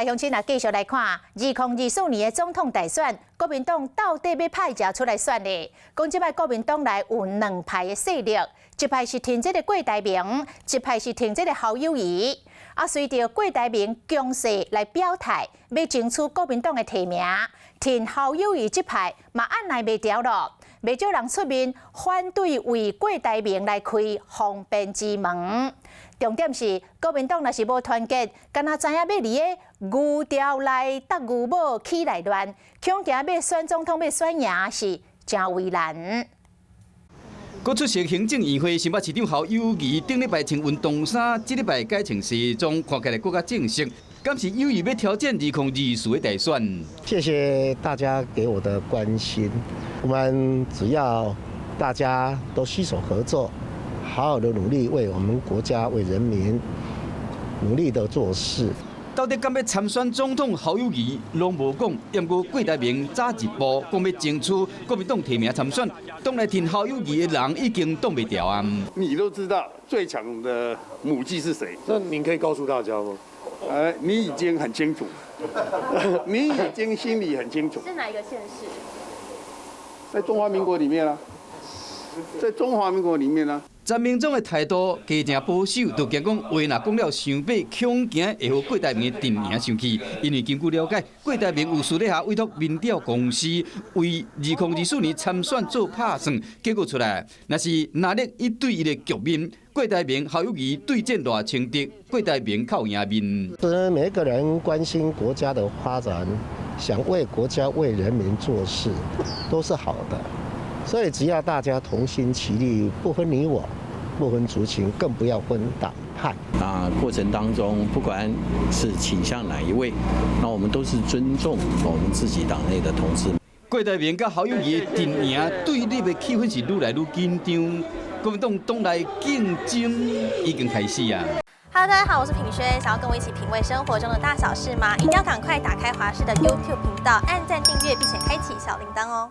来乡亲啊，继续来看2024年的总统大选，国民党到底要派谁出来选呢？讲即摆国民党内有两派的势力，一派是挺这个郭台铭，一派是挺这个侯友宜。啊，随着郭台铭强势来表态，要争取国民党的提名，挺侯友宜这派嘛按捺袂住咯。 袂少人出面反对为郭台铭来开方便之门。重点是国民党若是无团结，敢若知影要离个牛条内搭牛母起来乱，恐惊要选总统要选赢是真为难。佮出席行政院会，新北市长侯友宜顶礼拜穿运动衫，这礼拜改穿西装，看起来更加正式。 敢是友谊要挑战2024的大选。谢谢大家给我的关心，我们只要大家都携手合作，好好的努力为我们国家、为人民努力的做事。到底敢要参选总统，侯友宜拢无讲，不过郭台铭早一步讲要争取国民党提名参选，党内挺侯友宜的人已经挡不掉啊！你都知道最强的母鸡是谁？那您可以告诉大家吗？ 你已经很清楚，你已经心里很清楚。是哪一个县市？在中华民国里面啊，在中华民国里面啊。詹明忠的态度加正保守，就惊讲话若讲了伤白，恐惊会互郭台铭的阵营生气。因为根据了解，郭台铭有私底下委托民调公司为2024年参选做拍算，结果出来，若是拿捏一对一的局面。 郭台铭、侯友宜对战偌清敌，郭台铭靠赢面。每一个人关心国家的发展，想为国家、为人民做事，都是好的。所以只要大家同心齐力，不分你我，不分族群，更不要分党派。过程当中，不管是倾向哪一位，那我们都是尊重我们自己党内的同志。郭台铭甲侯友宜的阵营对立的气氛是愈来愈紧张。 国民党党内竞争已经开始啊 ！Hello， 大家好，我是品轩。想要跟我一起品味生活中的大小事吗？一定要赶快打开华视的 YouTube 频道，按赞、订阅，并且开启小铃铛哦。